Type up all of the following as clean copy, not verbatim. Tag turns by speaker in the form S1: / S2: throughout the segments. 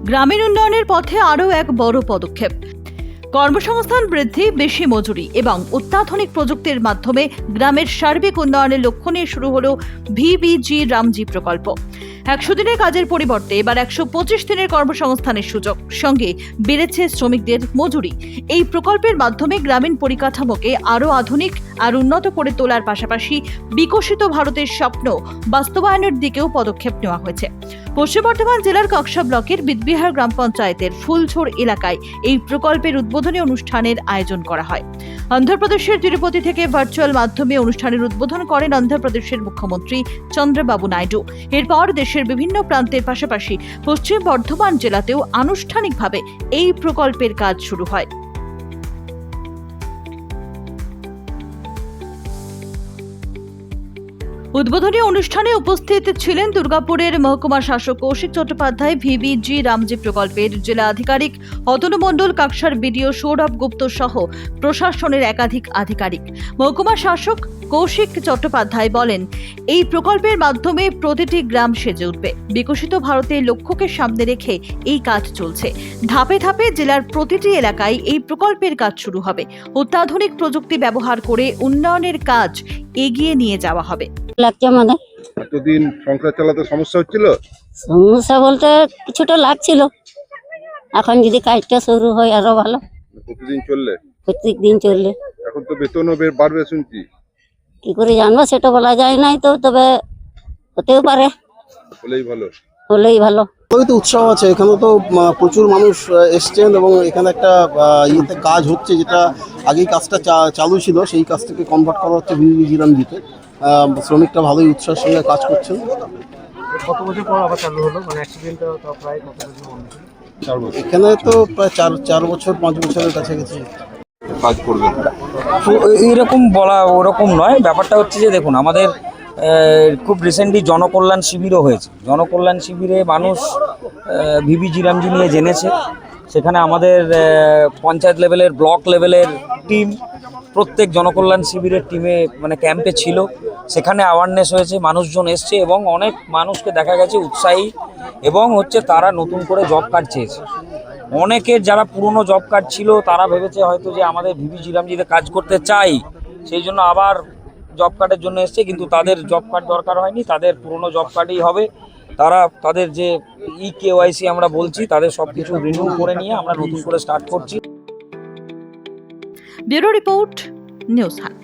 S1: গ্রামীণ উন্নয়নের পথে আরও এক বড় পদক্ষেপ। কর্মসংস্থান বৃদ্ধি, বেশি মজুরি এবং অত্যাধুনিক প্রযুক্তির মাধ্যমে গ্রামের সার্বিক উন্নয়নের লক্ষ্য নিয়ে শুরু হলো ভিবিজি রামজি প্রকল্প। 100 দিনের কাজের পরিবর্তে এবার 125 দিনের কর্মসংস্থানের সুযোগ, সঙ্গে বেড়েছে শ্রমিকদের মজুরি। এই প্রকল্পের মাধ্যমে গ্রামীণ পরিকাঠামোকে আরও আধুনিক আর উন্নত করে তোলার পাশাপাশি বিকশিত ভারতের স্বপ্ন বাস্তবায়নের দিকেও পদক্ষেপ নেওয়া হয়েছে। পশ্চিম বর্ধমান জেলার কক্সা ব্লকের বিদবিহার গ্রাম পঞ্চায়েতের ফুলঝোড় এলাকায় এই প্রকল্পের উদ্বোধনী অনুষ্ঠানের আয়োজন করা হয়। অন্ধ্রপ্রদেশের তিরুপতি থেকে ভার্চুয়াল মাধ্যমে অনুষ্ঠানের উদ্বোধন করেন অন্ধ্রপ্রদেশের মুখ্যমন্ত্রী চন্দ্রবাবু নাইডু। এরপর দেশের বিভিন্ন প্রান্তের পাশাপাশি পশ্চিম বর্ধমান জেলাতেও আনুষ্ঠানিকভাবে এই প্রকল্পের কাজ শুরু হয়। উদ্বোধনী অনুষ্ঠানে উপস্থিত ছিলেন দুর্গাপুরের মহকুমা শাসক কৌশিক চট্টোপাধ্যায়, ভিবিজি রামজি প্রকল্পের জেলা আধিকারিক অতনু মণ্ডল, কাকসার বিডিও সৌরভ গুপ্ত সহ প্রশাসনের একাধিক আধিকারিক। মহকুমা শাসক কৌশিক চট্টোপাধ্যায় বলেন, এই প্রকল্পের মাধ্যমে প্রতিটি গ্রাম সেজে উঠবে। বিকশিত ভারতের লক্ষ্যকে সামনে রেখে এই কাজ চলছে। ধাপে ধাপে জেলার প্রতিটি এলাকায় এই প্রকল্পের কাজ শুরু হবে। অত্যাধুনিক প্রযুক্তি ব্যবহার করে উন্নয়নের কাজ এগিয়ে নিয়ে যাওয়া হবে।
S2: লাগছে আমাদের
S3: এতদিন সংসার চালাতে সমস্যা হচ্ছিল?
S2: সমস্যা বলতে কিছুটা লাগছিল, এখন যদি কাজটা শুরু হয় আরো ভালো।
S3: প্রতিদিন চললে?
S2: প্রত্যেক দিন চললে।
S3: এখন তো বেতনও বাড়বে শুনছি।
S2: কি করে জানবো সেটা বলা যায় নাই, তো তবে হতেও পারে,
S3: হলেই ভালো।
S2: হলেই ভালো।
S4: তো উৎসাহ আছে এখানে, তো প্রচুর মানুষ এসছেন এবং এখানে একটা ইয়েতে কাজ হচ্ছে, যেটা আগেই কাজটা চালু ছিল, সেই কাজটাকে কনভার্ট করা হচ্ছে ভিবিজি রামজিতে। শ্রমিকরা ভালোই উৎসাহের সঙ্গে কাজ করছেন।
S5: কত বছর পর আবার চালু হলো, মানে অ্যাক্সিডেন্টটা তো প্রায় কত বছর বন্ধ ছিল?
S4: 4 বছর। এখানে তো প্রায় 4 বছর 5 বছরের কাছাকাছি
S3: কাজ করবেন।
S6: এইরকম বলা ওরকম নয়, ব্যাপারটা হচ্ছে যে দেখুন, আমাদের খুব রিসেন্টলি জনকল্যাণ শিবিরও হয়েছে। জনকল্যাণ শিবিরে মানুষ ভিবিজি রামজি নিয়ে জেনেছে। সেখানে আমাদের পঞ্চায়েত লেভেলের, ব্লক লেভেলের টিম প্রত্যেক জনকল্যাণ শিবিরের টিমে মানে ক্যাম্পে ছিল। সেখানে অ্যাওয়ারনেস হয়েছে, মানুষজন এসছে এবং অনেক মানুষকে দেখা গেছে উৎসাহী, এবং হচ্ছে তারা নতুন করে জব কার্ড চেয়েছে। অনেকের যারা পুরনো জব কার্ড ছিল তারা ভেবেছে হয়তো যে আমাদের ভিবিজি রামজিতে কাজ করতে চাই, সেই জন্য আবার জব কার্ডের জন্য এসছে, কিন্তু তাদের জব কার্ড দরকার হয়নি, তাদের পুরনো জব কার্ডই হবে। তারা তাদের যে KYC আমরা বলছি, তাদের সব কিছু রিনিউ করে নিয়ে আমরা নতুন করে স্টার্ট করছি।
S1: ব্যুরো রিপোর্ট, নিউজ হাট।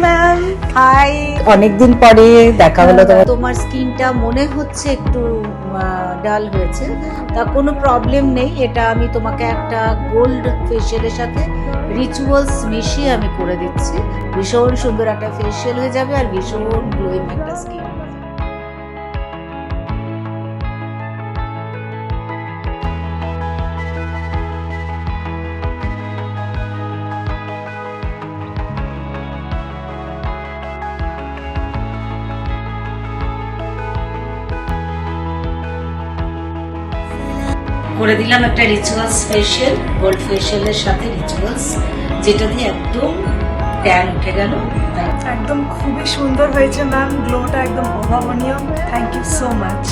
S7: Ma'am, hi.
S8: অনেকদিন পরে দেখা হলো।
S7: তোমার স্কিনটা মনে হচ্ছে একটু ডাল হয়েছে, তা কোনো প্রবলেম নেই। এটা আমি তোমাকে একটা গোল্ড ফেশিয়ালের সাথে রিচুয়ালস মিশিয়ে আমি করে দিচ্ছি। ভীষণ সুন্দর একটা ফেশিয়াল হয়ে যাবে আর ভীষণ গ্লোয়িং একটা স্কিন। করে দিলাম একটা রিচুয়ালস ফেশিয়াল, গোল্ড ফেশিয়ালের সাথে রিচুয়ালস, যেটা দিয়ে একদম ট্যান উঠে গেল।
S9: একদম খুবই সুন্দর হয়েছে ম্যাম, গ্লোটা একদম অভাবনীয়। Thank you so much.